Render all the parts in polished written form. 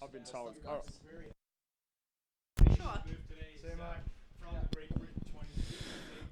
I've been told. All right.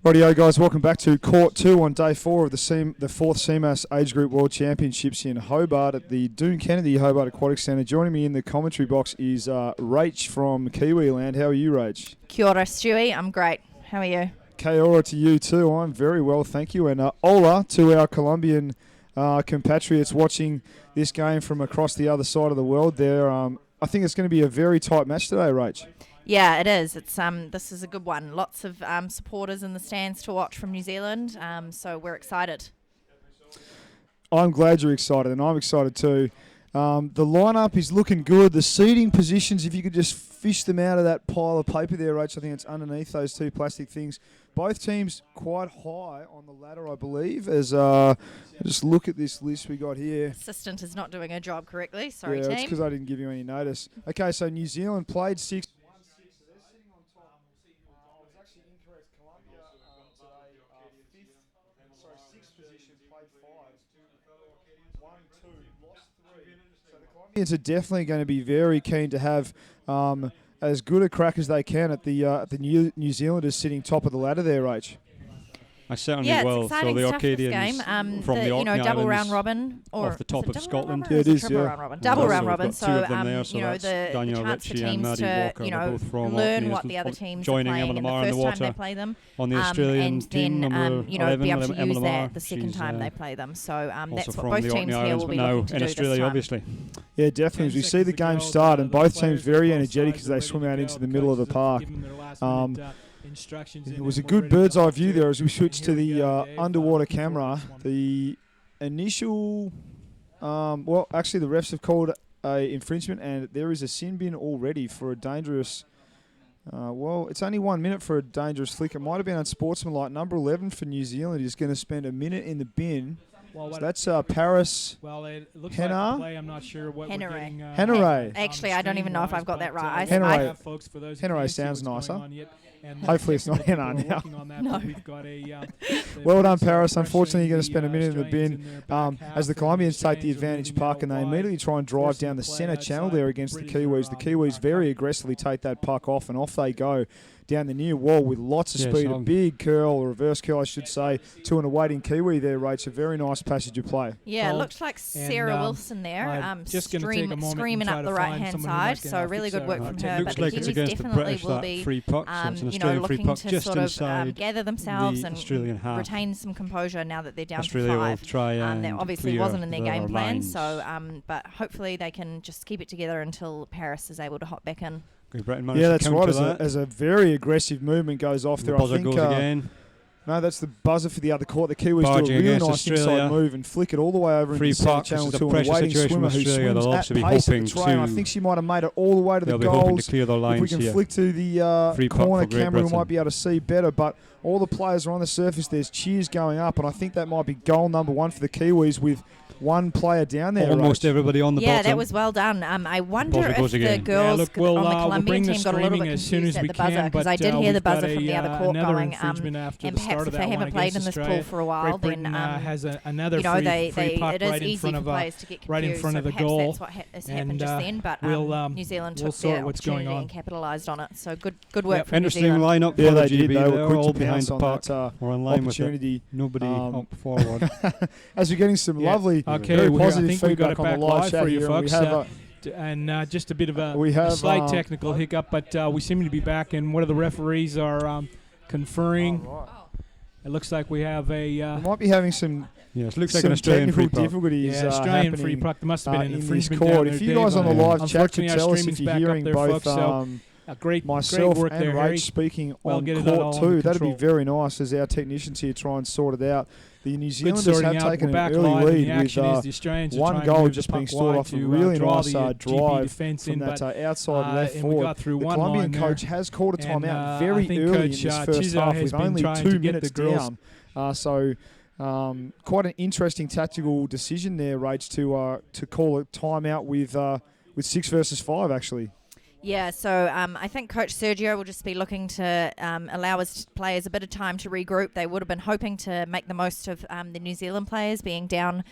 Rightio, guys, welcome back to Court 2 on day 4 of the 4th CMAS Age Group World Championships in Hobart at the Doon Kennedy Hobart Aquatic Centre. Joining me in the commentary box is Rach from Kiwiland. How are you, Rach? Kia ora, Stewie. I'm great. How are you? Kia ora to you too. I'm very well, thank you. And hola to our Colombian compatriots watching this game from across the other side of the world there. I think it's going to be a very tight match today, Rach. Yeah, it is. It's this is a good one. Lots of supporters in the stands to watch from New Zealand, so we're excited. I'm glad you're excited, and I'm excited too. The lineup is looking good. The seating positions, if you could just fish them out of that pile of paper there, Rach, I think it's underneath those two plastic things. Both teams quite high on the ladder, I believe, as just look at this list we got here. Assistant is not doing her job correctly. Sorry, yeah, team. it's because I didn't give you any notice. Okay, so New Zealand played 6. Colombians are definitely going to be very keen to have as good a crack as they can at the New Zealanders sitting top of the ladder there, Rach. I certainly yeah, will. it's exciting So the stuff, this Arcadians game. from the Orkney double Islands round robin, or off the top of Scotland. Yeah, it is. Triple round robin. Double round robin. So So two of them there, so the Daniel chance for Ritchie and teams Maddie to Walker, they're both from learn Orkney, what the other teams are joining playing Emma in the Lamar in first the time they water play them, on the Australian and team, then number be 11, able to Emma use Lamar. that the second time they play them. So that's also what from both the teams Orkney here Islands, will but be now looking to in do Australia, this time. obviously. Yeah, definitely. As we see the game start, and both teams very energetic as they swim out into the middle of the park. It was a good bird's eye view there as we switched to the underwater camera. The initial, well, actually the refs have called a infringement, and there is a sin bin already for a dangerous. Well, it's only 1 minute for a dangerous flick. It might have been unsportsmanlike. Number 11 for New Zealand is going to spend a minute in the bin. So that's Paris. Well, it looks Henna? like play. I'm not sure what we're getting. Henneray. Actually, I don't even know if I've got that right. Henneray. Henneray sounds nicer. And Hopefully it's not Henna we're now. working on that, No. but we've got Well done, Paris. Unfortunately, you're going to spend a minute in the bin as the Colombians take the advantage puck, and they immediately try and drive down the centre channel there against the Kiwis. The Kiwis very aggressively take that puck off, and off they go down the near wall with lots of speed. A big curl, or reverse curl, I should say, to an awaiting Kiwi there, Rach. A very nice passage of play. Yeah, it looks like Sarah Wilson there, just gonna take a moment screaming and up try the to find right-hand someone who might side. get So our really fix good work there. from It her. looks But like the it's Kiwis against the definitely British, will that be, free puck. So it's an Australian free looking puck to just sort of inside gather themselves the and Australian half. retain some composure now that they're down Australia to will 5. try and that obviously clear wasn't in their game plan. lines. So, but hopefully they can just keep it together until Paris is able to hop back in. Yeah, that's right. As a very aggressive movement goes off there, I buzzer think. goes again. No, that's the buzzer for the other court. The Kiwis Barging do a really against nice Australia. inside move and flick it all the way over Free into the puck. channel This is to a an pressure awaiting situation swimmer with who Australia. swims They'll at obviously be pace at hoping the tray. I to- think she might have made it all the way to the They'll be hoping to goals. clear their If we lines can here. flick to the Free puck corner for Great camera, we Britain. might be able to see better. But all the players are on the surface. There's cheers going up, and I think that might be goal number 1 for the Kiwis with one player down there. Almost Rach. everybody on the Yeah, bottom. that was well done. I wonder buzzer if goes the again. girls look, on the we'll Colombian bring the team got a little bit screaming as soon confused as at we the buzzer, can, because I but, did hear the we've got buzzer from the other court another going. infringement after And the start perhaps of if they that one haven't played in against this pool Australia. for a while, Great then Britain has another you know free puck it is right in easy front for of players to get confused. right in front so of the perhaps goal. that's what has happened And, just then. But we'll New Zealand we'll took sort their what's going opportunity on. and capitalised on it. So good work Yep. from New Interesting Zealand. lineup Yeah, for they the did. GB. They were They're quick all to behind pounce the on puck. that We're in line with it. opportunity. Nobody up forward. As we're getting some lovely, Okay, very I positive think we've got feedback it on the back live live chat for you here, and we folks. have Just a bit of we a have, slight technical hiccup, but we seem to be back, and one of the referees are conferring. It looks like we have we a might be having some Yes, looks like some an Australian technical free puck. difficulties Australian free happening puck. There must have been an in this infringement court. down If there, you guys Dave, on the live chat could unfortunately our tell us streaming's if you're back up hearing there, both folks, so a great myself work and there, Rach Harry. speaking We'll on get it all court under 2, that'd be control. very nice as our technicians here try and sort it out. The New Zealanders sorting have out. taken We're an back early live, and lead the action is the Australians with are one trying to goal move just the being puck scored wide off a to, really draw nice the GB drive defence from in, that but, outside left and we forward. got through The one Colombian line coach there. has called a And, timeout I very think early in Coach, this first Chizo half has with been only trying 2 to get minutes the girls- down. So quite an interesting tactical decision there, Rach, to call a timeout with 6 versus 5 actually. Yeah, so I think Coach Sergio will just be looking to allow his players a bit of time to regroup. They would have been hoping to make the most of the New Zealand players being down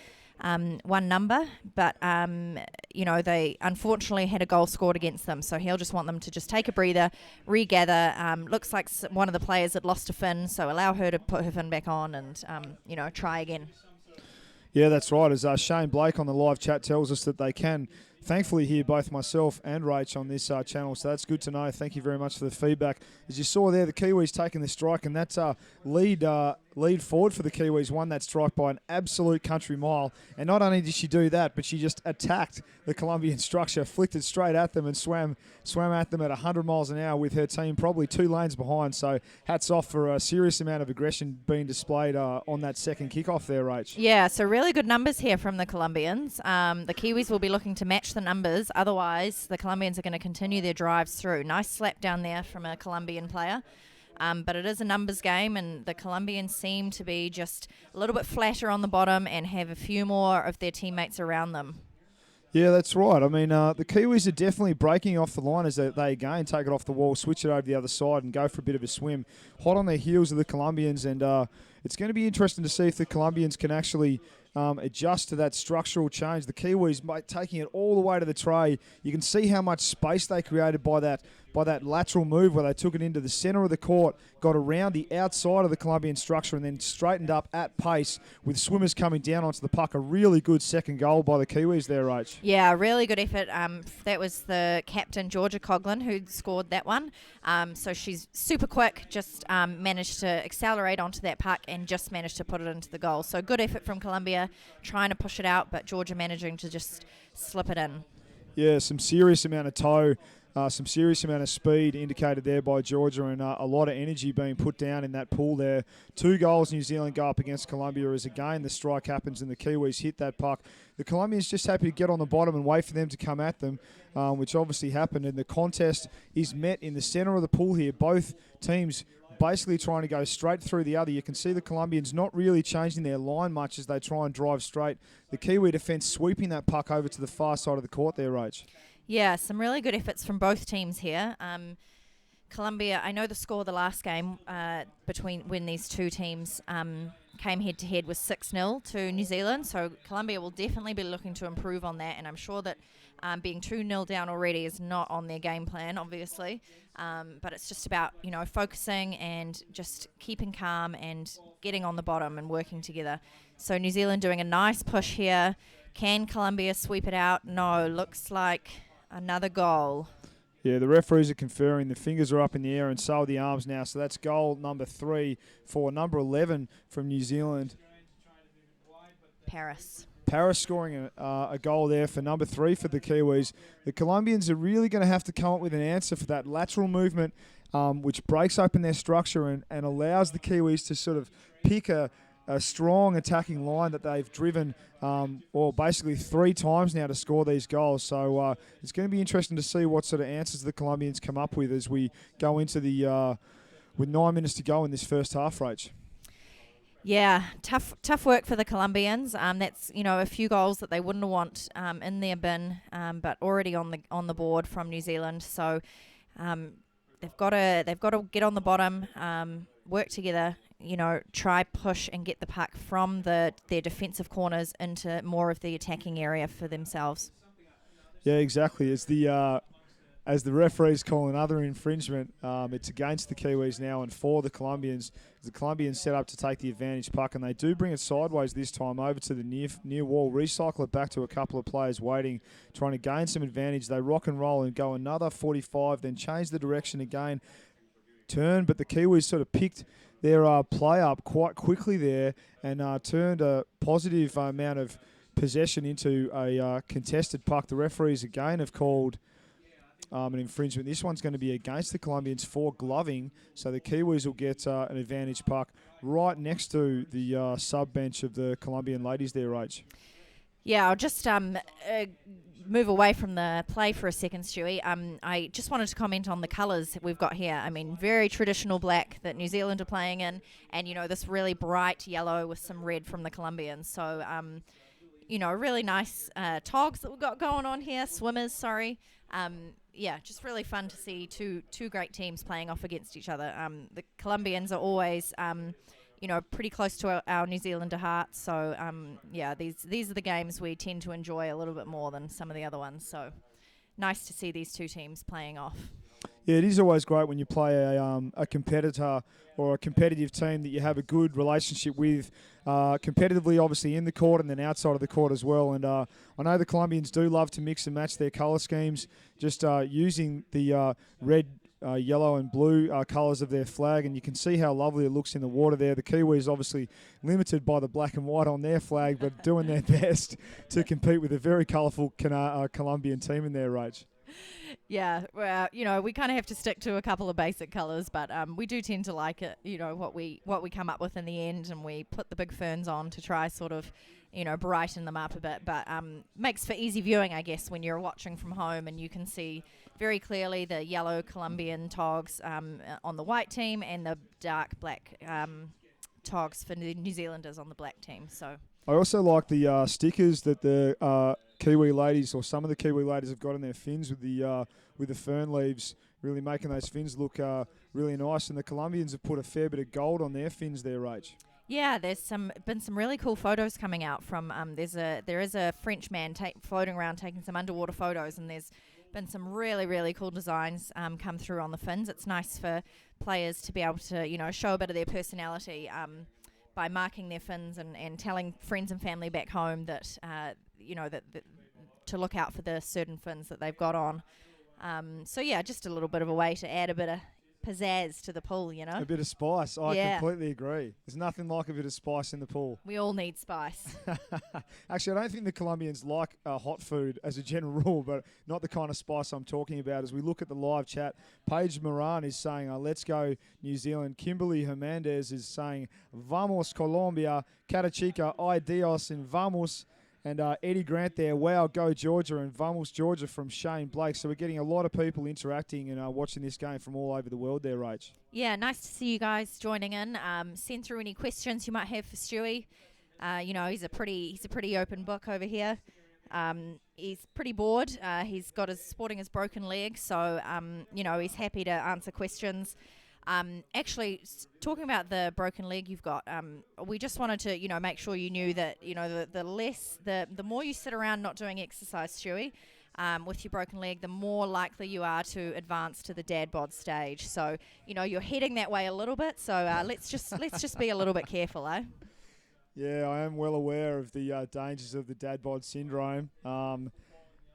one number, but they unfortunately had a goal scored against them, so he'll just want them to just take a breather, regather. Looks like one of the players had lost a fin, so allow her to put her fin back on and try again. Yeah, that's right. As Shane Blake on the live chat tells us that they can thankfully hear both myself and Rach on this channel, so that's good to know. Thank you very much for the feedback. As you saw there, the Kiwis taking the strike, and that's lead forward for the Kiwis won that strike by an absolute country mile. And not only did she do that, but she just attacked the Colombian structure, flicked it straight at them and swam at them at 100 miles an hour with her team probably 2 lanes behind. So hats off for a serious amount of aggression being displayed on that second kickoff there, Rach. Yeah, so really good numbers here from the Colombians. The Kiwis will be looking to match the numbers. Otherwise, the Colombians are going to continue their drives through. Nice slap down there from a Colombian player. But it is a numbers game, and the Colombians seem to be just a little bit flatter on the bottom and have a few more of their teammates around them. Yeah, that's right. I mean, the Kiwis are definitely breaking off the line as they again take it off the wall, switch it over to the other side and go for a bit of a swim. Hot on their heels of the Colombians, and it's going to be interesting to see if the Colombians can actually adjust to that structural change. The Kiwis taking it all the way to the tray. You can see how much space they created by that lateral move where they took it into the centre of the court, got around the outside of the Colombian structure and then straightened up at pace with swimmers coming down onto the puck. A really good second goal by the Kiwis there, Rach. Yeah, really good effort. That was the captain, Georgia Coughlin, who scored that one. So she's super quick, just managed to accelerate onto that puck and just managed to put it into the goal. So good effort from Colombia, trying to push it out, but Georgia managing to just slip it in. Yeah, some serious amount of toe. Some serious amount of speed indicated there by Georgia, and a lot of energy being put down in that pool there. 2 goals New Zealand go up against Colombia as again the strike happens and the Kiwis hit that puck. The Colombians just happy to get on the bottom and wait for them to come at them, which obviously happened, and the contest is met in the centre of the pool here. Both teams basically trying to go straight through the other. You can see the Colombians not really changing their line much as they try and drive straight. The Kiwi defence sweeping that puck over to the far side of the court there, Rach. Yeah, some really good efforts from both teams here. Colombia, I know the score of the last game between when these two teams came head-to-head was 6-0 to New Zealand, so Colombia will definitely be looking to improve on that, and I'm sure that being 2-0 down already is not on their game plan, obviously, but it's just about, focusing and just keeping calm and getting on the bottom and working together. So New Zealand doing a nice push here. Can Colombia sweep it out? No, looks like another goal. Yeah, the referees are conferring. The fingers are up in the air and so are the arms now. So that's goal number 3 for number 11 from New Zealand. Paris scoring a goal there for number 3 for the Kiwis. The Colombians are really going to have to come up with an answer for that lateral movement, which breaks open their structure and allows the Kiwis to sort of pick a strong attacking line that they've driven, basically 3 times now to score these goals. So it's going to be interesting to see what sort of answers the Colombians come up with as we go into the with 9 minutes to go in this first half, Rach. Yeah, tough work for the Colombians. That's a few goals that they wouldn't want in their bin, but already on the board from New Zealand. So they've got to get on the bottom, work together. Try push and get the puck from their defensive corners into more of the attacking area for themselves. Yeah, exactly. As the referees call another infringement, it's against the Kiwis now and for the Colombians. The Colombians set up to take the advantage puck, and they do bring it sideways this time over to the near wall, recycle it back to a couple of players waiting, trying to gain some advantage. They rock and roll and go another 45, then change the direction again, turn, but the Kiwis sort of picked their play up quite quickly there and turned a positive amount of possession into a contested puck. The referees again have called an infringement. This one's going to be against the Colombians for gloving, so the Kiwis will get an advantage puck right next to the sub-bench of the Colombian ladies there, Rach. Yeah, I'll just move away from the play for a second, Stewie. I just wanted to comment on the colours that we've got here. I mean, very traditional black that New Zealand are playing in, and, this really bright yellow with some red from the Colombians. So, really nice togs that we've got going on here, swimmers, sorry. Just really fun to see two great teams playing off against each other. The Colombians are always, pretty close to our New Zealander hearts. So, yeah, these are the games we tend to enjoy a little bit more than some of the other ones. So, nice to see these two teams playing off. Yeah, it is always great when you play a competitor or a competitive team that you have a good relationship with, competitively, obviously, in the court and then outside of the court as well. And I know the Colombians do love to mix and match their colour schemes, just using the red, yellow and blue colours of their flag, and you can see how lovely it looks in the water there. The Kiwis obviously limited by the black and white on their flag, but doing their best to compete with a very colourful Colombian team in there, Rach. Yeah, well, we kind of have to stick to a couple of basic colours, but we do tend to like it, what we come up with in the end, and we put the big ferns on to try sort of, brighten them up a bit. But makes for easy viewing, I guess, when you're watching from home and you can see very clearly the yellow Colombian togs on the white team and the dark black togs for the New Zealanders on the black team. So I also like the stickers that the Kiwi ladies, or some of the Kiwi ladies, have got in their fins with the fern leaves, really making those fins look really nice. And the Colombians have put a fair bit of gold on their fins there, Rach. Yeah, there's been some really cool photos coming out from there is a French man floating around taking some underwater photos, and there's been some really, really cool designs come through on the fins. It's nice for players to be able to show a bit of their personality by marking their fins and telling friends and family back home that that to look out for the certain fins that they've got on. So yeah, just a little bit of a way to add a bit of pizzazz to the pool, A bit of spice. I completely agree. There's nothing like a bit of spice in the pool. We all need spice. Actually, I don't think the Colombians like hot food as a general rule, but not the kind of spice I'm talking about. As we look at the live chat, Paige Moran is saying, let's go New Zealand. Kimberly Hernandez is saying, vamos Colombia. Catachica, ay Dios, and vamos. And Eddie Grant there, wow, go Georgia, and vamos Georgia from Shane Blake. So we're getting a lot of people interacting and watching this game from all over the world there, Rach. Yeah, nice to see you guys joining in. Send through any questions you might have for Stewie. He's a pretty open book over here. He's pretty bored. He's got sporting his broken leg, so he's happy to answer questions. Actually, talking about the broken leg you've got, we just wanted to, make sure you knew that, the more you sit around not doing exercise, Stewie, with your broken leg, the more likely you are to advance to the dad bod stage. So, you're heading that way a little bit. So let's just be a little bit careful, eh? Yeah, I am well aware of the dangers of the dad bod syndrome.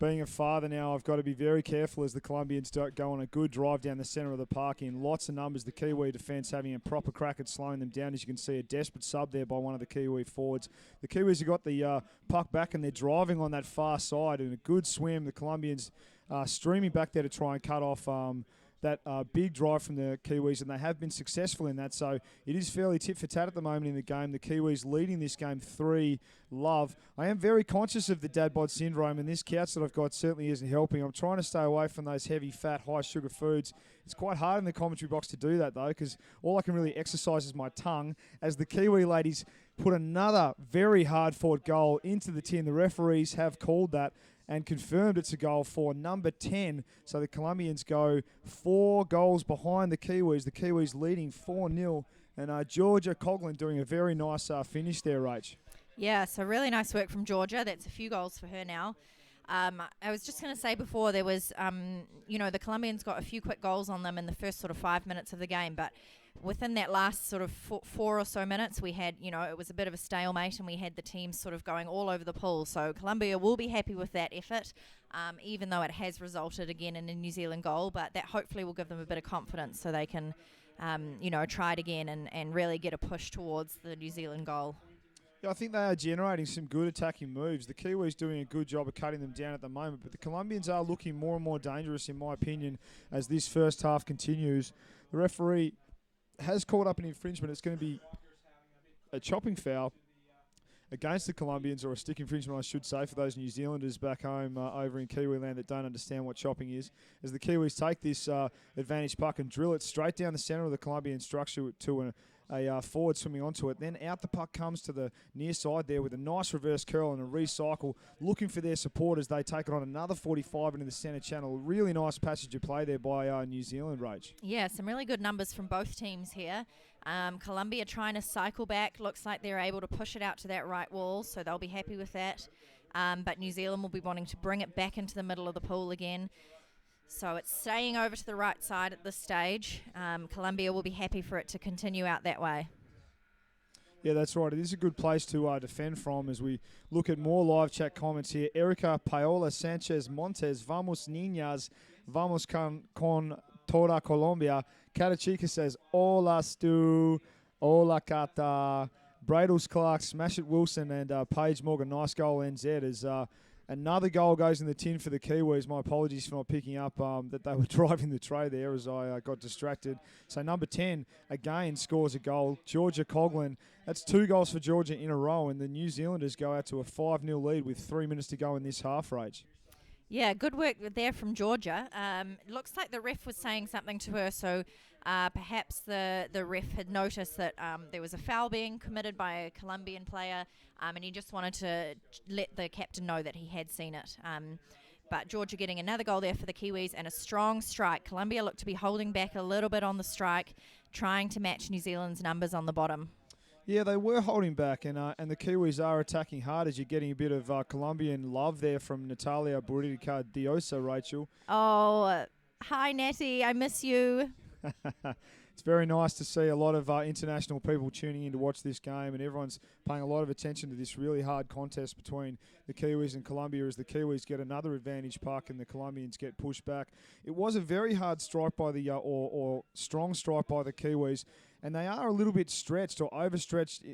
Being a father now, I've got to be very careful as the Colombians go on a good drive down the centre of the park in lots of numbers. The Kiwi defence having a proper crack at slowing them down. As you can see, a desperate sub there by one of the Kiwi forwards. The Kiwis have got the puck back and they're driving on that far side in a good swim. The Colombians streaming back there to try and cut off that big drive from the Kiwis, and they have been successful in that. So it is fairly tit for tat at the moment in the game. The Kiwis leading this game 3-0. I am very conscious of the dad bod syndrome, and this couch that I've got certainly isn't helping. I'm trying to stay away from those heavy, fat, high sugar foods. It's quite hard in the commentary box to do that, though, because all I can really exercise is my tongue, as the Kiwi ladies put another very hard-fought goal into the tin. The referees have called that and confirmed it's a goal for number 10. So the Colombians go 4 goals behind the Kiwis. The Kiwis leading 4-0. And Georgia Coughlin doing a very nice finish there, Rach. Yeah, so really nice work from Georgia. That's a few goals for her now. I was just going to say before, there was, the Colombians got a few quick goals on them in the first sort of 5 minutes of the game, but within that last sort of four or so minutes, we had, it was a bit of a stalemate, and we had the teams sort of going all over the pool. So Colombia will be happy with that effort, even though it has resulted again in a New Zealand goal, but that hopefully will give them a bit of confidence so they can, try it again and really get a push towards the New Zealand goal. Yeah, I think they are generating some good attacking moves. The Kiwis doing a good job of cutting them down at the moment, but the Colombians are looking more and more dangerous, in my opinion, as this first half continues. The referee has called up an infringement. It's going to be a chopping foul against the Colombians, or a stick infringement, I should say, for those New Zealanders back home over in Kiwi land that don't understand what chopping is, as the Kiwis take this advantage puck and drill it straight down the centre of the Colombian structure to a forward swimming onto it. Then out the puck comes to the near side there with a nice reverse curl and a recycle, looking for their support as they take it on another 45 into the centre channel. Really nice passage of play there by New Zealand, Rach. Yeah, some really good numbers from both teams here. Colombia trying to cycle back. Looks like they're able to push it out to that right wall, so they'll be happy with that. But New Zealand will be wanting to bring it back into the middle of the pool again. So it's staying over to the right side at this stage. Colombia will be happy for it to continue out that way. Yeah, that's right. It is a good place to defend from as we look at more live chat comments here. Erica Paola Sanchez Montes, vamos niñas, vamos con toda Colombia. Catachica says, hola Stu, hola Cata. Bradles Clark, Smash It Wilson, and Paige Morgan, nice goal NZ as another goal goes in the tin for the Kiwis. My apologies for not picking up that they were driving the tray there as I got distracted. So number 10 again scores a goal. Georgia Coughlin. That's 2 goals for Georgia in a row, and the New Zealanders go out to a 5-0 lead with 3 minutes to go in this half, Rage. Yeah, good work there from Georgia. Looks like the ref was saying something to her, so perhaps the ref had noticed that there was a foul being committed by a Colombian player, and he just wanted to let the captain know that he had seen it. But Georgia getting another goal there for the Kiwis and a strong strike. Colombia looked to be holding back a little bit on the strike, trying to match New Zealand's numbers on the bottom. Yeah, they were holding back, and the Kiwis are attacking hard as you're getting a bit of Colombian love there from Natalia Burica Diosa, Rachel. Oh, hi, Natty. I miss you. It's very nice to see a lot of international people tuning in to watch this game, and everyone's paying a lot of attention to this really hard contest between the Kiwis and Colombia as the Kiwis get another advantage puck and the Colombians get pushed back. It was a very hard strike by the or strong strike by the Kiwis, and they are a little bit stretched or overstretched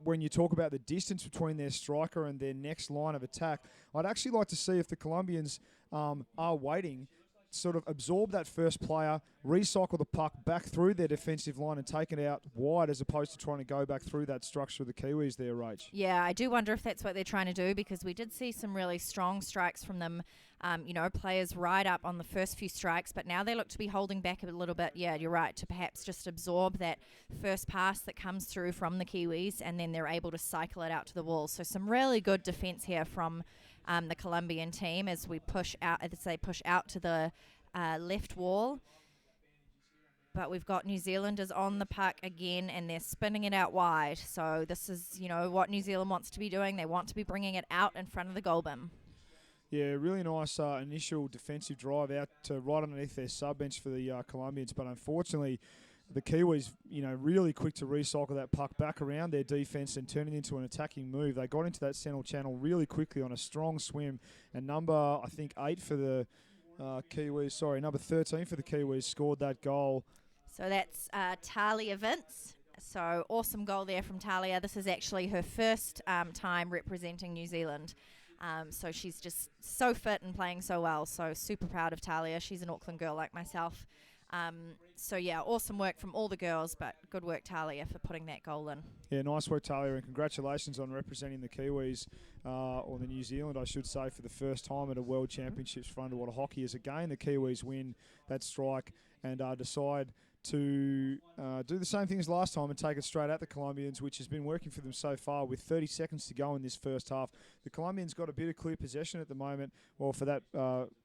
when you talk about the distance between their striker and their next line of attack. I'd actually like to see if the Colombians are waiting, sort of absorb that first player, recycle the puck back through their defensive line and take it out wide as opposed to trying to go back through that structure of the Kiwis there, Rach. Yeah, I do wonder if that's what they're trying to do because we did see some really strong strikes from them. Players right up on the first few strikes, but now they look to be holding back a little bit. Yeah, you're right, to perhaps just absorb that first pass that comes through from the Kiwis and then they're able to cycle it out to the wall. So some really good defense here from the Colombian team as they push out to the left wall. But we've got New Zealanders on the puck again and they're spinning it out wide. So this is, what New Zealand wants to be doing. They want to be bringing it out in front of the goal bin. Yeah, really nice initial defensive drive out to right underneath their sub-bench for the Colombians. But unfortunately, the Kiwis, really quick to recycle that puck back around their defence and turn it into an attacking move. They got into that central channel really quickly on a strong swim. And number 8 for the Kiwis, number 13 for the Kiwis scored that goal. So that's Talia Vince. So awesome goal there from Talia. This is actually her first time representing New Zealand. So she's just so fit and playing so well. So super proud of Talia. She's an Auckland girl like myself. Awesome work from all the girls, but good work, Talia, for putting that goal in. Yeah, nice work, Talia, and congratulations on representing the Kiwis, or the New Zealand, I should say, for the first time at a World Championships for underwater hockey. As again, the Kiwis win that strike and decide to do the same thing as last time and take it straight at the Colombians, which has been working for them so far with 30 seconds to go in this first half. The Colombians got a bit of clear possession at the moment, for that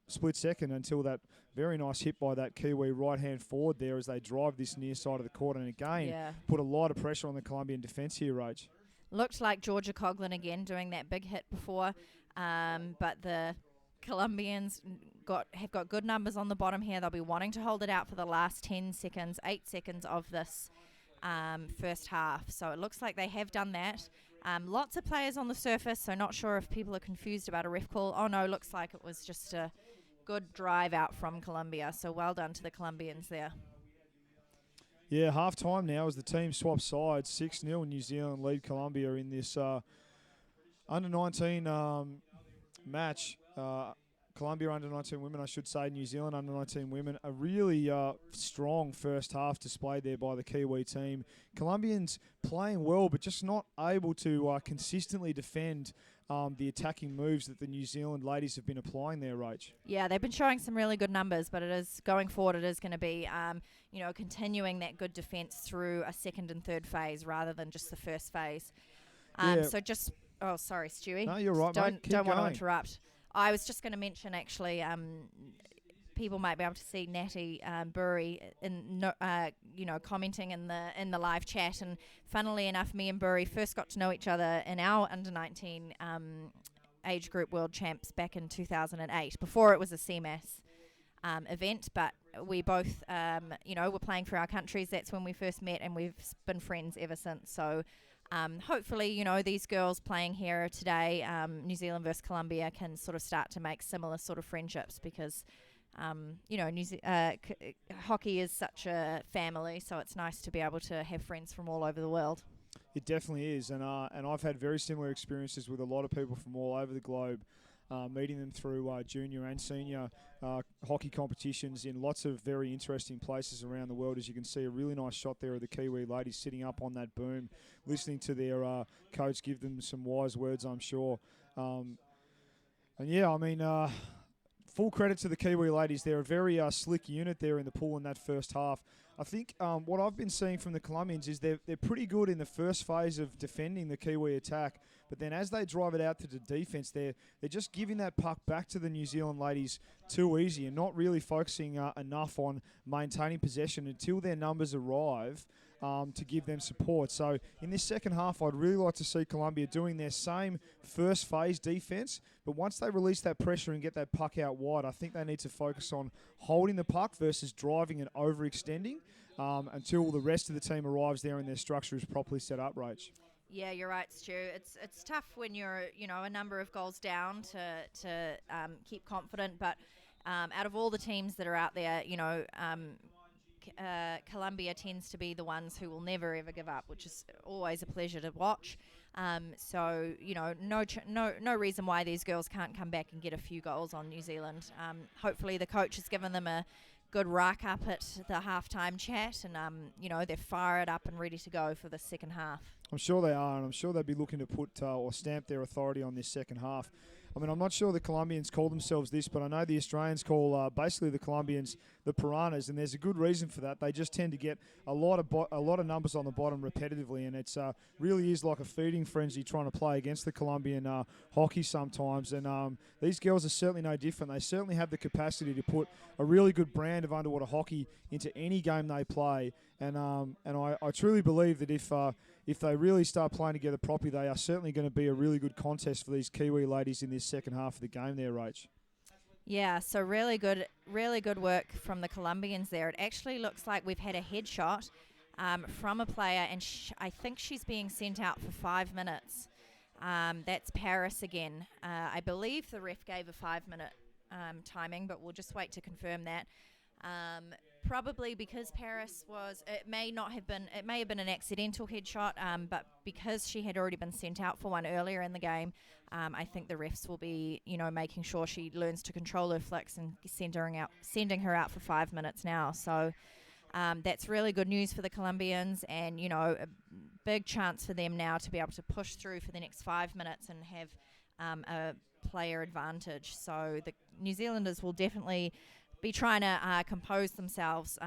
split second until that very nice hit by that Kiwi right-hand forward there as they drive this near side of the court and again put a lot of pressure on the Colombian defence here, Rach. Looked like Georgia Coughlin again doing that big hit before, but the Colombians have got good numbers on the bottom here. They'll be wanting to hold it out for the last 8 seconds of this first half. So it looks like they have done that. Lots of players on the surface, so not sure if people are confused about a ref call. Oh no, looks like it was just a good drive out from Colombia. So well done to the Colombians there. Yeah, half time now as the team swaps sides. 6-0 New Zealand lead Colombia in this under-19 match. Colombia under-19 women, I should say, New Zealand under-19 women, a really strong first half displayed there by the Kiwi team. Colombians playing well, but just not able to consistently defend the attacking moves that the New Zealand ladies have been applying there, Rach. Yeah, they've been showing some really good numbers, but it is going forward. It is going to be, continuing that good defence through a second and third phase rather than just the first phase. So just, oh, sorry, Stewie. No, you're right, Don't mate. Keep want to going. interrupt. I was just going to mention actually. People might be able to see Natty Burry commenting in the live chat, and funnily enough, me and Burry first got to know each other in our under-19 age group world champs back in 2008. Before it was a CMAS event, but we both were playing for our countries. That's when we first met, and we've been friends ever since. So hopefully, these girls playing here today, New Zealand versus Colombia, can sort of start to make similar sort of friendships because. Hockey is such a family, so it's nice to be able to have friends from all over the world. It definitely is, and I've had very similar experiences with a lot of people from all over the globe, meeting them through junior and senior hockey competitions in lots of very interesting places around the world. As you can see, a really nice shot there of the Kiwi ladies sitting up on that boom, listening to their coach give them some wise words, I'm sure. Full credit to the Kiwi ladies. They're a very slick unit there in the pool in that first half. I think what I've been seeing from the Colombians is they're pretty good in the first phase of defending the Kiwi attack, but then as they drive it out to the defence, they're just giving that puck back to the New Zealand ladies too easy and not really focusing enough on maintaining possession until their numbers arrive to give them support. So in this second half, I'd really like to see Colombia doing their same first phase defence, but once they release that pressure and get that puck out wide, I think they need to focus on holding the puck versus driving and overextending until the rest of the team arrives there and their structure is properly set up, Rach. Yeah, you're right, Stu. It's tough when you're a number of goals down to keep confident, but out of all the teams that are out there, Colombia tends to be the ones who will never ever give up, which is always a pleasure to watch. No reason why these girls can't come back and get a few goals on New Zealand. Hopefully the coach has given them a good rack up at the halftime chat, and they're fired up and ready to go for the second half. I'm sure they are, and I'm sure they'll be looking to put or stamp their authority on this second half. I mean, I'm not sure the Colombians call themselves this, but I know the Australians call basically the Colombians the Piranhas, and there's a good reason for that. They just tend to get a lot of numbers on the bottom repetitively, and it's really is like a feeding frenzy trying to play against the Colombian hockey sometimes. And these girls are certainly no different. They certainly have the capacity to put a really good brand of underwater hockey into any game they play. And I truly believe that if they really start playing together properly, they are certainly going to be a really good contest for these Kiwi ladies in this second half of the game there, Rach. Yeah, so really good work from the Colombians there. It actually looks like we've had a headshot from a player, and I think she's being sent out for 5 minutes. That's Paris again. I believe the ref gave a 5-minute timing, but we'll just wait to confirm that. Probably because Paris it may have been an accidental headshot, but because she had already been sent out for one earlier in the game, I think the refs will be, making sure she learns to control her flicks and sending her out for 5 minutes now. So that's really good news for the Colombians, and a big chance for them now to be able to push through for the next 5 minutes and have a player advantage. So the New Zealanders will definitely be trying to compose themselves.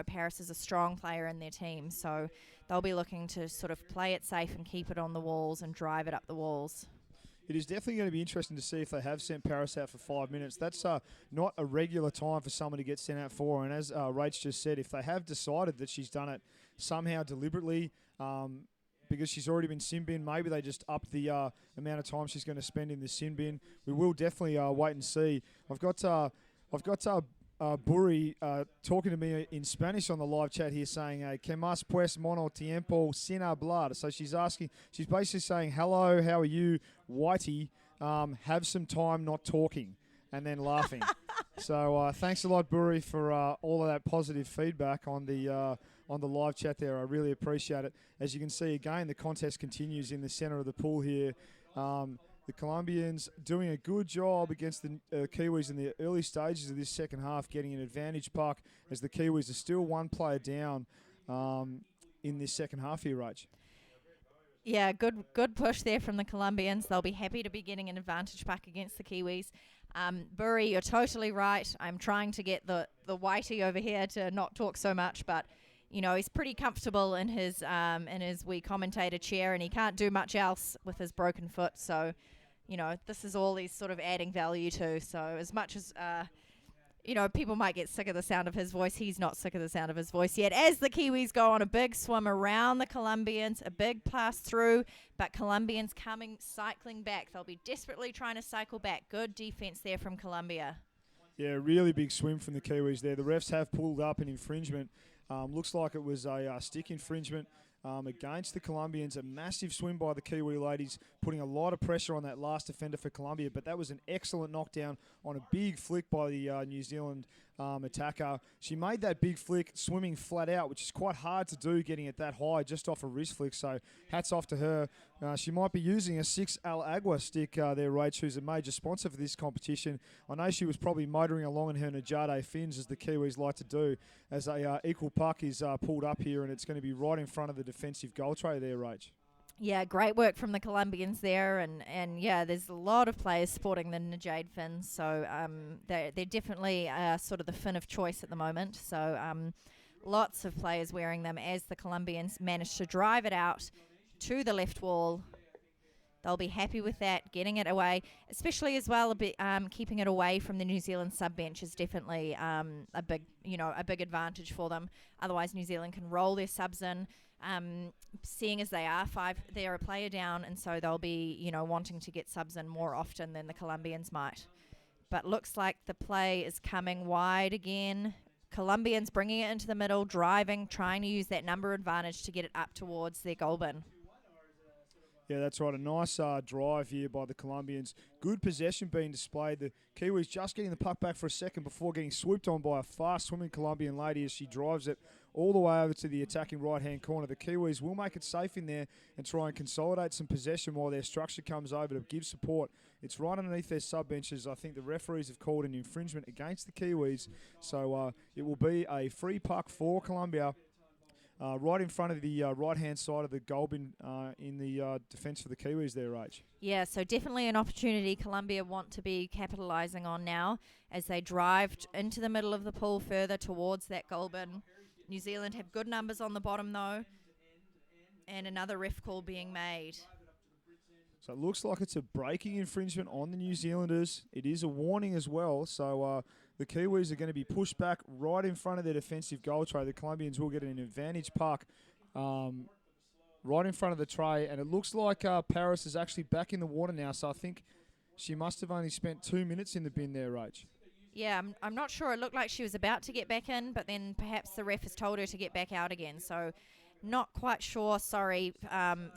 Paris is a strong player in their team, so they'll be looking to sort of play it safe and keep it on the walls and drive it up the walls. It is definitely going to be interesting to see if they have sent Paris out for 5 minutes. That's not a regular time for someone to get sent out for. And as Rach just said, if they have decided that she's done it somehow deliberately, because she's already been sin bin, maybe they just up the amount of time she's going to spend in the sin bin. We will definitely wait and see. I've got Burry talking to me in Spanish on the live chat here, saying, "Que más pues mono tiempo sin hablar." So she's basically saying, "Hello, how are you, Whitey? Have some time not talking," and then laughing. So thanks a lot, Burry, for all of that positive feedback on the live chat there. I really appreciate it. As you can see, again, the contest continues in the centre of the pool here. The Colombians doing a good job against the Kiwis in the early stages of this second half, getting an advantage puck as the Kiwis are still one player down in this second half here, Rach. Yeah, good push there from the Colombians. They'll be happy to be getting an advantage puck against the Kiwis. Burry, you're totally right. I'm trying to get the whitey over here to not talk so much, but you know, he's pretty comfortable in his wee commentator chair, and he can't do much else with his broken foot. So, you know, this is all he's sort of adding value to. So as much as you know, people might get sick of the sound of his voice, he's not sick of the sound of his voice yet. As the Kiwis go on a big swim around the Colombians, a big pass through, but Colombians cycling back. They'll be desperately trying to cycle back. Good defense there from Colombia. Yeah, really big swim from the Kiwis there. The refs have pulled up an infringement. Looks like it was a stick infringement against the Colombians. A massive swim by the Kiwi ladies, putting a lot of pressure on that last defender for Colombia. But that was an excellent knockdown on a big flick by the New Zealand attacker. She made that big flick swimming flat out, which is quite hard to do, getting it that high just off a wrist flick. So hats off to her. She might be using a 6 Al Agua stick there, Rach, who's a major sponsor for this competition. I know she was probably motoring along in her Najade fins, as the Kiwis like to do, as a equal puck is pulled up here, and it's going to be right in front of the defensive goal tray there, Rach. Yeah, great work from the Colombians there, and yeah, there's a lot of players sporting the Najade fins, so they're definitely sort of the fin of choice at the moment. So lots of players wearing them as the Colombians manage to drive it out to the left wall. They'll be happy with that, getting it away, especially as well. A bit keeping it away from the New Zealand sub bench is definitely a big advantage for them. Otherwise, New Zealand can roll their subs in, seeing as they're a player down, and so they'll be wanting to get subs in more often than the Colombians might. But looks like the play is coming wide again. Colombians bringing it into the middle, driving, trying to use that number advantage to get it up towards their goal bin. Yeah, that's right. A nice drive here by the Colombians. Good possession being displayed. The Kiwis just getting the puck back for a second before getting swooped on by a fast-swimming Colombian lady as she drives it all the way over to the attacking right-hand corner. The Kiwis will make it safe in there and try and consolidate some possession while their structure comes over to give support. It's right underneath their sub-benches. I think the referees have called an infringement against the Kiwis, so it will be a free puck for Colombia. Right in front of the right-hand side of the goal bin in the defence for the Kiwis there, Rach. Yeah, so definitely an opportunity Colombia want to be capitalising on now as they drive into the middle of the pool further towards that goal bin. New Zealand have good numbers on the bottom, though, and another ref call being made. So it looks like it's a breaking infringement on the New Zealanders. It is a warning as well, so the Kiwis are going to be pushed back right in front of their defensive goal tray. The Colombians will get an advantage puck right in front of the tray, and it looks like Paris is actually back in the water now, so I think she must have only spent 2 minutes in the bin there, Rach. Yeah, I'm not sure. It looked like she was about to get back in, but then perhaps the ref has told her to get back out again, so not quite sure, sorry,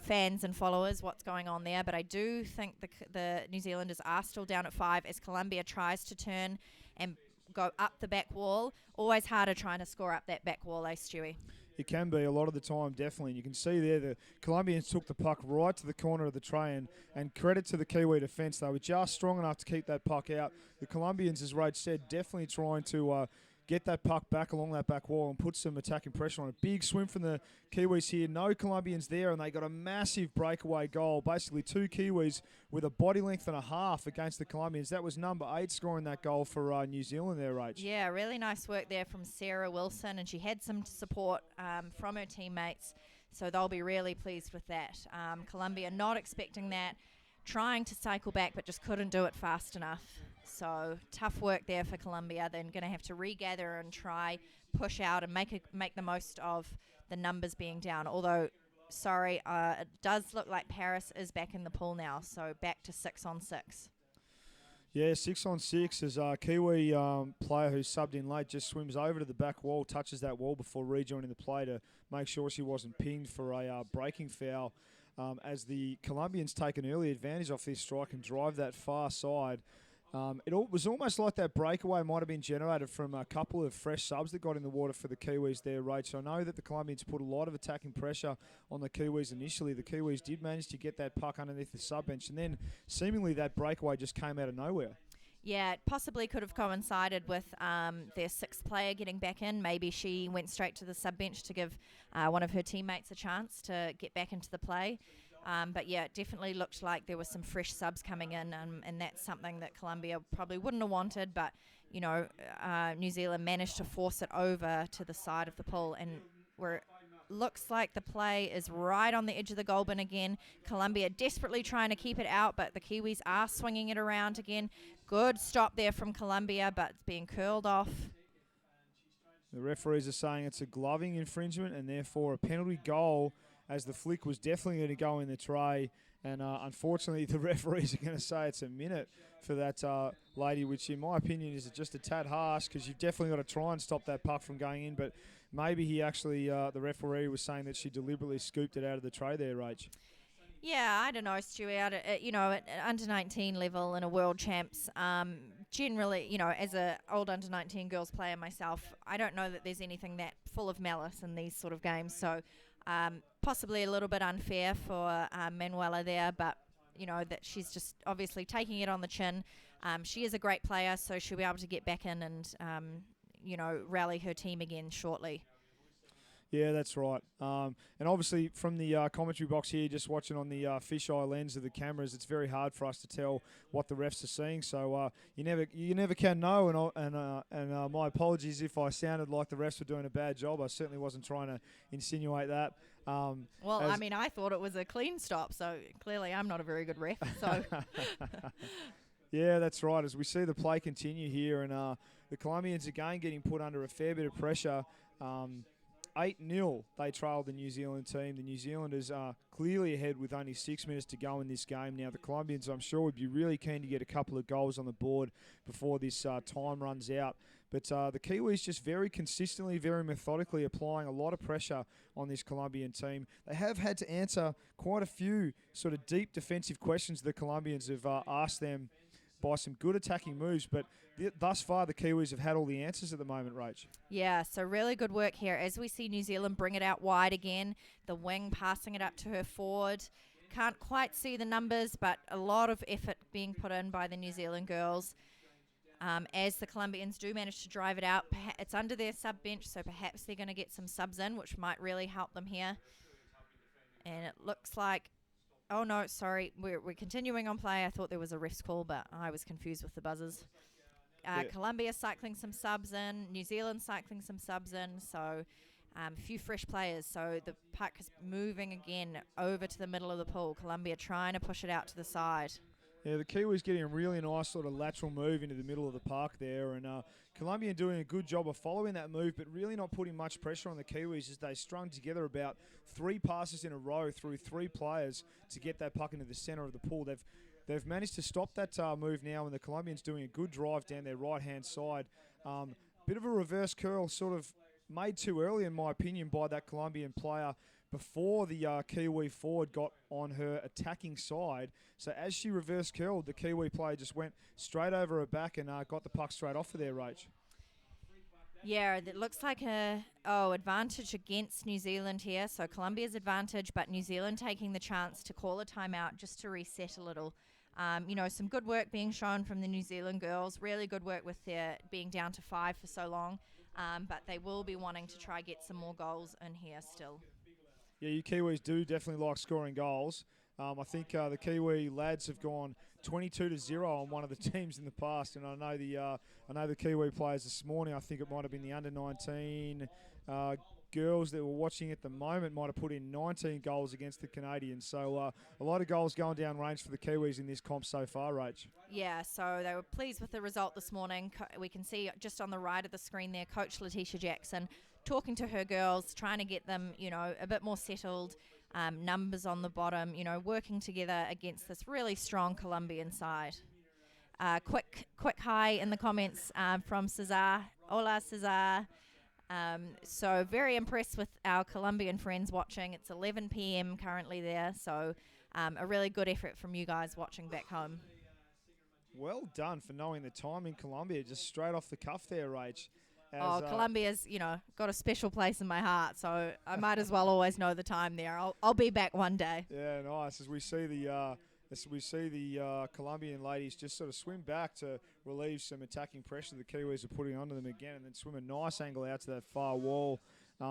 fans and followers, what's going on there. But I do think the New Zealanders are still down at 5 as Colombia tries to turn and go up the back wall. Always harder trying to score up that back wall, Stewie? It can be a lot of the time, definitely. And you can see there the Colombians took the puck right to the corner of the tray, and credit to the Kiwi defence. They were just strong enough to keep that puck out. The Colombians, as Rach said, definitely trying to get that puck back along that back wall and put some attacking pressure on it. Big swim from the Kiwis here. No Colombians there, and they got a massive breakaway goal. Basically 2 Kiwis with a body length and a half against the Colombians. That was number 8 scoring that goal for New Zealand there, Rach. Yeah, really nice work there from Sarah Wilson, and she had some support from her teammates, so they'll be really pleased with that. Colombia not expecting that, trying to cycle back, but just couldn't do it fast enough. So tough work there for Colombia. They're going to have to regather and try push out and make the most of the numbers being down. Although, sorry, it does look like Paris is back in the pool now. So back to 6-on-6. Yeah, 6-on-6 as a Kiwi player who subbed in late just swims over to the back wall, touches that wall before rejoining the play to make sure she wasn't pinged for a breaking foul. As the Colombians take an early advantage off this strike and drive that far side. Was almost like that breakaway might have been generated from a couple of fresh subs that got in the water for the Kiwis there, Rach. I know that the Colombians put a lot of attacking pressure on the Kiwis initially. The Kiwis did manage to get that puck underneath the sub bench, and then seemingly that breakaway just came out of nowhere. Yeah, it possibly could have coincided with their sixth player getting back in. Maybe she went straight to the sub bench to give one of her teammates a chance to get back into the play. But yeah, it definitely looked like there were some fresh subs coming in, and that's something that Colombia probably wouldn't have wanted. But, you know, New Zealand managed to force it over to the side of the pool, and where it looks like the play is right on the edge of the goal bin again. Colombia desperately trying to keep it out, but the Kiwis are swinging it around again. Good stop there from Colombia, but it's being curled off. The referees are saying it's a gloving infringement and therefore a penalty goal, as the flick was definitely going to go in the tray. And unfortunately, the referees are going to say it's a minute for that lady, which in my opinion is just a tad harsh, because you've definitely got to try and stop that puck from going in. But maybe he actually, the referee was saying that she deliberately scooped it out of the tray there, Rach. Yeah, I don't know, Stu. At under 19 level in a world champs, generally, you know, as a old under 19 girls player myself, I don't know that there's anything that full of malice in these sort of games. So possibly a little bit unfair for Manuela there, but you know that she's just obviously taking it on the chin. She is a great player, so she'll be able to get back in and rally her team again shortly. Yeah, that's right. And obviously from the commentary box here, just watching on the fisheye lens of the cameras, it's very hard for us to tell what the refs are seeing. So you never can know. And my apologies if I sounded like the refs were doing a bad job. I certainly wasn't trying to insinuate that. I thought it was a clean stop, so clearly I'm not a very good ref. So. Yeah, that's right. As we see the play continue here, and the Colombians again getting put under a fair bit of pressure. 8-0, they trailed the New Zealand team. The New Zealanders are clearly ahead with only 6 minutes to go in this game. Now, the Colombians, I'm sure, would be really keen to get a couple of goals on the board before this time runs out. But the Kiwis just very consistently, very methodically applying a lot of pressure on this Colombian team. They have had to answer quite a few sort of deep defensive questions the Colombians have asked them by some good attacking moves, but thus far the Kiwis have had all the answers at the moment, Rach. Yeah, so really good work here. As we see New Zealand bring it out wide again, the wing passing it up to her forward. Can't quite see the numbers, but a lot of effort being put in by the New Zealand girls. As the Colombians do manage to drive it out, it's under their sub bench, so perhaps they're going to get some subs in, which might really help them here. And it looks like... Oh, no, sorry. We're continuing on play. I thought there was a ref's call, but I was confused with the buzzers. Colombia cycling some subs in. New Zealand cycling some subs in. So a few fresh players. So the puck is moving again over to the middle of the pool. Colombia trying to push it out to the side. Yeah, the Kiwis getting a really nice sort of lateral move into the middle of the park there, and Colombia doing a good job of following that move, but really not putting much pressure on the Kiwis as they strung together about 3 passes in a row through 3 players to get that puck into the centre of the pool. They've managed to stop that move now, and the Colombians doing a good drive down their right-hand side. Bit of a reverse curl sort of made too early, in my opinion, by that Colombian player before the Kiwi forward got on her attacking side. So as she reverse curled, the Kiwi player just went straight over her back and got the puck straight off of there, Rach. Yeah, it looks like advantage against New Zealand here. So Colombia's advantage, but New Zealand taking the chance to call a timeout just to reset a little. Some good work being shown from the New Zealand girls. Really good work with their being down to 5 for so long. But they will be wanting to try get some more goals in here still. Yeah, you Kiwis do definitely like scoring goals. I think the Kiwi lads have gone 22-0 on one of the teams in the past, and I know the Kiwi players this morning. I think it might have been the under-19 girls that were watching at the moment might have put in 19 goals against the Canadians. So a lot of goals going down range for the Kiwis in this comp so far, Rach. Yeah, so they were pleased with the result this morning. We can see just on the right of the screen there, Coach Letitia Jackson talking to her girls, trying to get them, a bit more settled, numbers on the bottom, working together against this really strong Colombian side. Quick hi in the comments from Cesar. Hola, Cesar. So very impressed with our Colombian friends watching. It's 11 p.m. currently there, so a really good effort from you guys watching back home. Well done for knowing the time in Colombia, just straight off the cuff there, Rach. Colombia's, got a special place in my heart, so I might as well always know the time there. I'll be back one day. Yeah, nice. As we see the Colombian ladies just sort of swim back to relieve some attacking pressure the Kiwis are putting onto them again, and then swim a nice angle out to that far wall.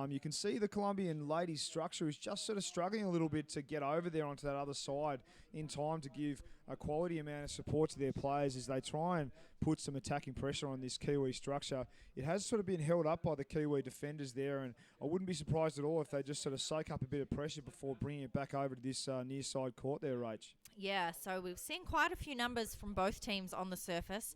You can see the Colombian ladies' structure is just sort of struggling a little bit to get over there onto that other side in time to give a quality amount of support to their players as they try and put some attacking pressure on this Kiwi structure. It has sort of been held up by the Kiwi defenders there, and I wouldn't be surprised at all if they just sort of soak up a bit of pressure before bringing it back over to this near side court there, Rach. Yeah, so we've seen quite a few numbers from both teams on the surface.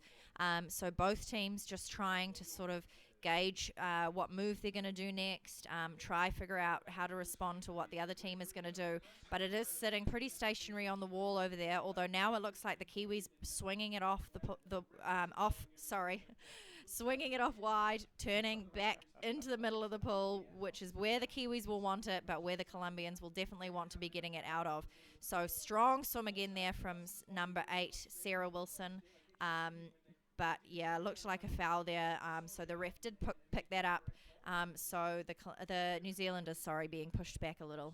So both teams just trying to sort of gauge what move they're going to do next, try figure out how to respond to what the other team is going to do. But it is sitting pretty stationary on the wall over there, although now it looks like the Kiwis swinging it off swinging it off wide, turning back into the middle of the pool, which is where the Kiwis will want it, but where the Colombians will definitely want to be getting it out of. So strong swim again there from number 8, Sarah Wilson. But yeah, looked like a foul there. So the ref did pick that up. So the New Zealanders, being pushed back a little.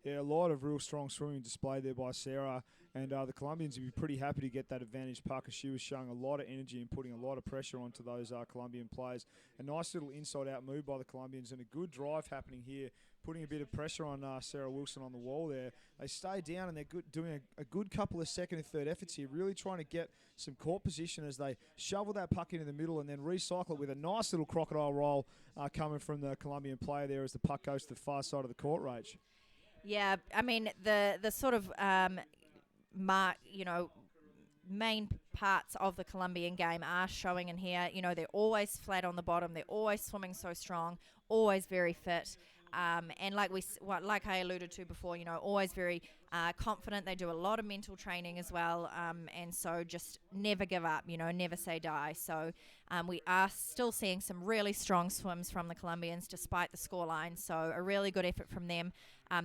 Yeah, a lot of real strong swimming displayed there by Sarah, and the Colombians would be pretty happy to get that advantage puck as she was showing a lot of energy and putting a lot of pressure onto those Colombian players. A nice little inside-out move by the Colombians and a good drive happening here, putting a bit of pressure on Sarah Wilson on the wall there. They stay down and they're doing a good couple of second and third efforts here, really trying to get some court position as they shovel that puck into the middle and then recycle it with a nice little crocodile roll coming from the Colombian player there as the puck goes to the far side of the court, Rach. Yeah, I mean, the sort of, main parts of the Colombian game are showing in here. They're always flat on the bottom. They're always swimming so strong, always very fit. And like I alluded to before, always very confident. They do a lot of mental training as well, and so just never give up, never say die. So we are still seeing some really strong swims from the Colombians despite the scoreline, so a really good effort from them.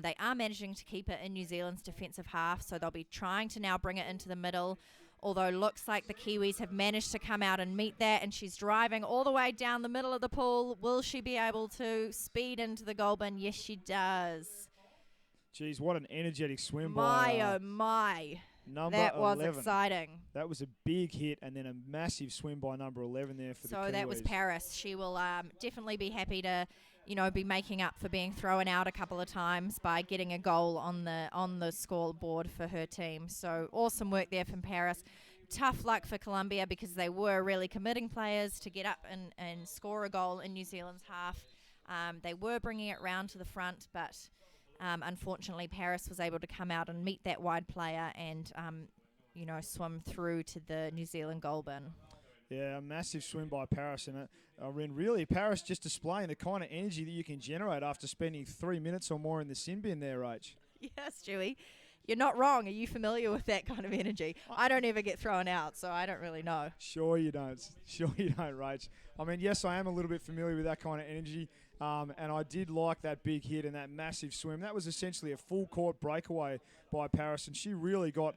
They are managing to keep it in New Zealand's defensive half, so they'll be trying to now bring it into the middle. Although looks like the Kiwis have managed to come out and meet that, and she's driving all the way down the middle of the pool. Will she be able to speed into the goal bin? Yes, she does. Geez, what an energetic swim oh my. Number that was 11. Exciting. That was a big hit and then a massive swim by number 11 there for the Kiwis. So that was Paris. She will definitely be happy to, be making up for being thrown out a couple of times by getting a goal on the scoreboard for her team. So awesome work there from Paris. Tough luck for Colombia because they were really committing players to get up and score a goal in New Zealand's half. They were bringing it round to the front, but unfortunately Paris was able to come out and meet that wide player and, swim through to the New Zealand goal bin. Yeah, a massive swim by Paris. And really, Paris just displaying the kind of energy that you can generate after spending 3 minutes or more in the sin bin there, Rach. Yes, Stewie. You're not wrong. Are you familiar with that kind of energy? I don't ever get thrown out, so I don't really know. Sure you don't. Sure you don't, Rach. I mean, yes, I am a little bit familiar with that kind of energy, and I did like that big hit and that massive swim. That was essentially a full court breakaway by Paris, and she really got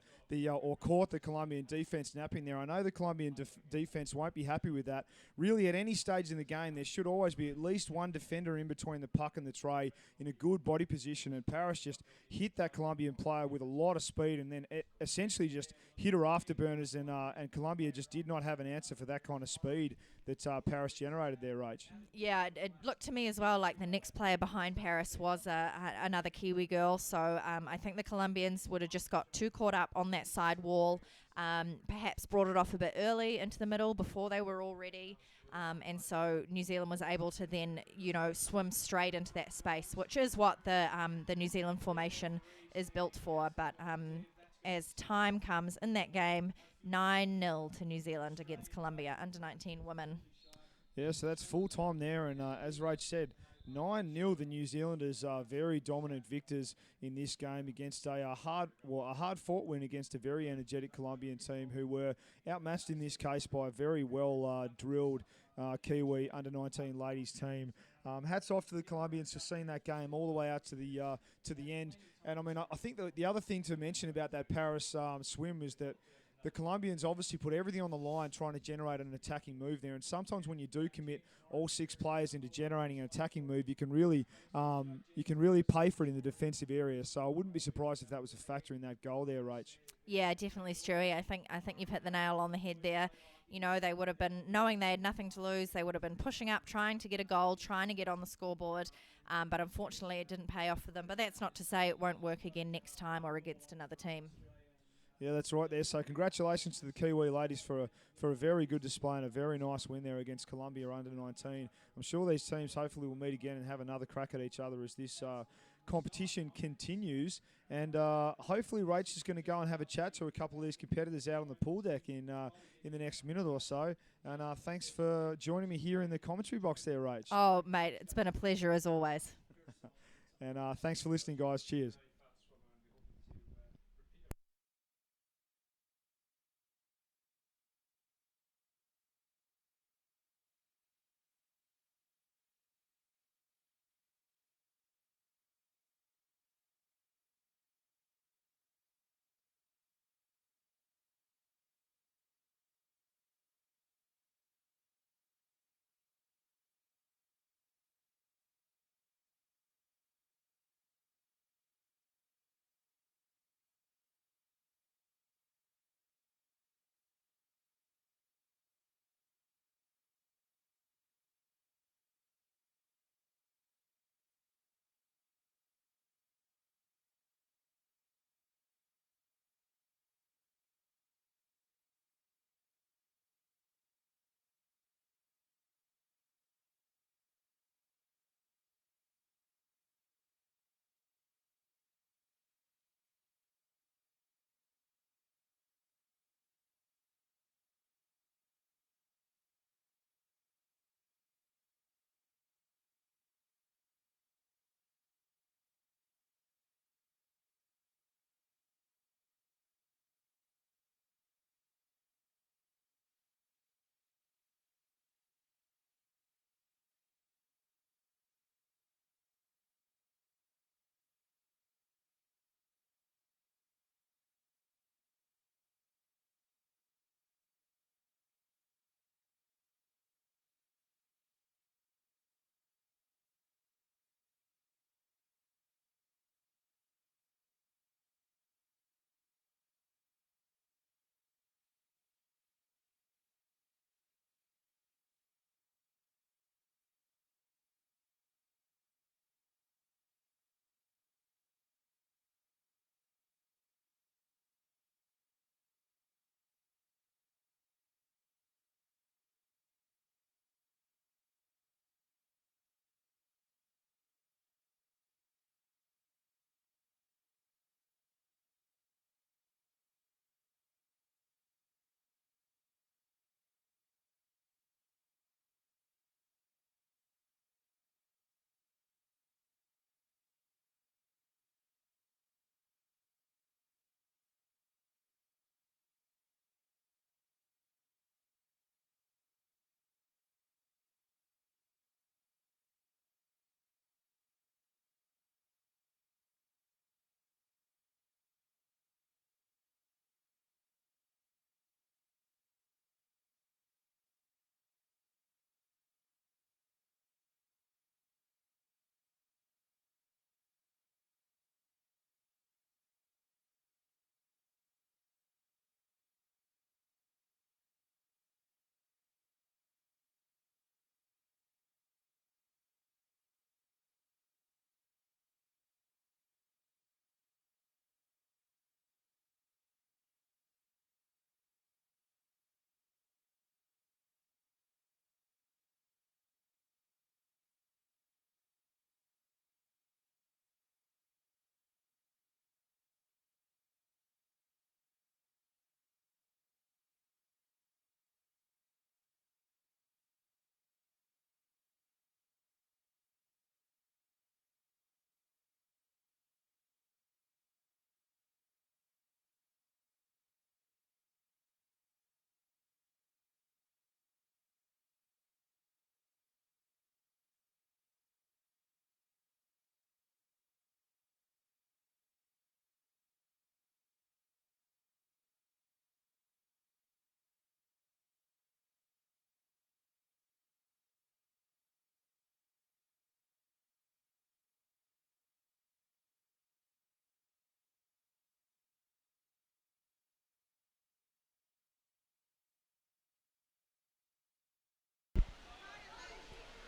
caught the Colombian defense napping there. I know the Colombian defense won't be happy with that. Really, at any stage in the game, there should always be at least one defender in between the puck and the tray in a good body position, and Paris just hit that Colombian player with a lot of speed and then essentially just hit her afterburners, and Colombia just did not have an answer for that kind of speed that Paris generated there, Rach. Yeah, it looked to me as well like the next player behind Paris was another Kiwi girl, so I think the Colombians would have just got too caught up on that side wall, perhaps brought it off a bit early into the middle before they were all ready, and so New Zealand was able to then, swim straight into that space, which is what the New Zealand formation is built for, but as time comes in that game, 9-0 to New Zealand against Colombia, under-19 women. Yeah, so that's full time there, and as Rach said, 9-0 the New Zealanders are very dominant victors in this game against a hard-fought win against a very energetic Colombian team who were outmatched in this case by a very well-drilled Kiwi under-19 ladies team. Hats off to the Colombians for seeing that game all the way out to the end. And I mean, I think the other thing to mention about that Paris swim is that the Colombians obviously put everything on the line trying to generate an attacking move there. And sometimes when you do commit all 6 players into generating an attacking move, you can really pay for it in the defensive area. So I wouldn't be surprised if that was a factor in that goal there, Rach. Yeah, definitely, Stewie. I think you've hit the nail on the head there. You know, they would have been, knowing they had nothing to lose, they would have been pushing up, trying to get a goal, trying to get on the scoreboard. But unfortunately, it didn't pay off for them. But that's not to say it won't work again next time or against another team. Yeah, that's right there. So congratulations to the Kiwi ladies for a very good display and a very nice win there against Colombia under 19. I'm sure these teams hopefully will meet again and have another crack at each other as this competition continues. And hopefully Rach is going to go and have a chat to a couple of these competitors out on the pool deck in the next minute or so. And thanks for joining me here in the commentary box there, Rach. Oh, mate, it's been a pleasure as always. And thanks for listening, guys. Cheers.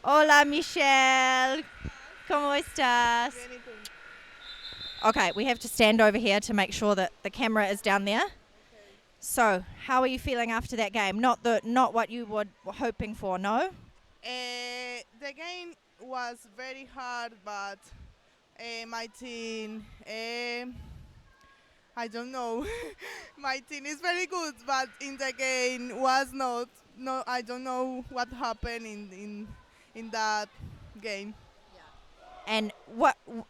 Hola, Michelle. ¿Cómo estás? Okay, we have to stand over here to make sure that the camera is down there. So, how are you feeling after that game? Not what you were hoping for, no? The game was very hard, but my team, I don't know. My team is very good, but in the game was not. No, I don't know what happened in that game. And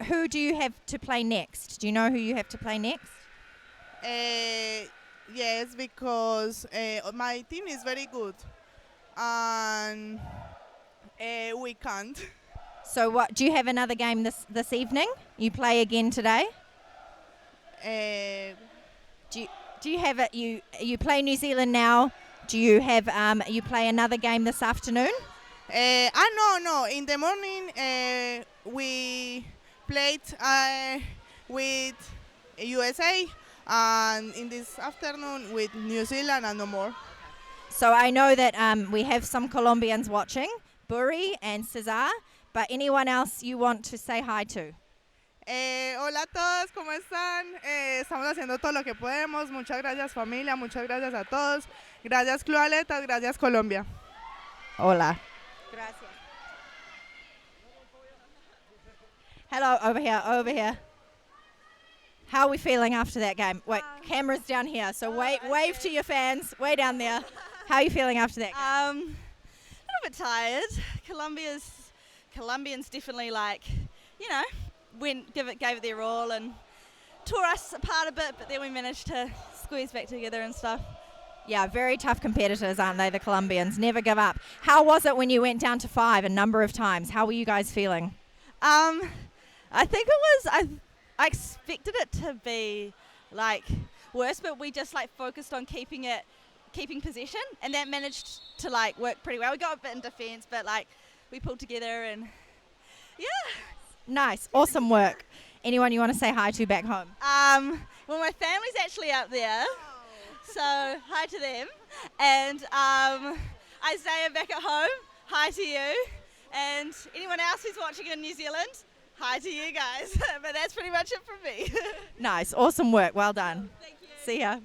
who do you have to play next? Do you know who you have to play next? Yes, because my team is very good, and we can't. So what do you have another game this evening? You play again today? Do you have it? You play New Zealand now. Do you have you play another game this afternoon? No. In the morning we played with USA, and in this afternoon with New Zealand and no more. So I know that we have some Colombians watching, Buri and Cesar, but anyone else you want to say hi to? Hola a todos, ¿cómo están? Estamos haciendo todo lo que podemos. Muchas gracias familia, muchas gracias a todos. Gracias Club Atletas, gracias Colombia. Hola. Gracias. Hello, over here. How are we feeling after that game? Wait, camera's down here, so wave to your fans, way down there. How are you feeling after that game? A little bit tired. Colombians definitely gave it their all and tore us apart a bit, but then we managed to squeeze back together and stuff. Yeah, very tough competitors, aren't they, the Colombians? Never give up. How was it when you went down to 5 a number of times? How were you guys feeling? I think it was, I expected it to be worse, but we just focused on keeping possession, and that managed to work pretty well. We got a bit in defense, but we pulled together and yeah. Nice, awesome work. Anyone you want to say hi to back home? Well, my family's actually up there, so hi to them. And Isaiah back at home, hi to you. And anyone else who's watching in New Zealand, hi to you guys. But that's pretty much it from me. Nice, awesome work, well done. Thank you. See ya.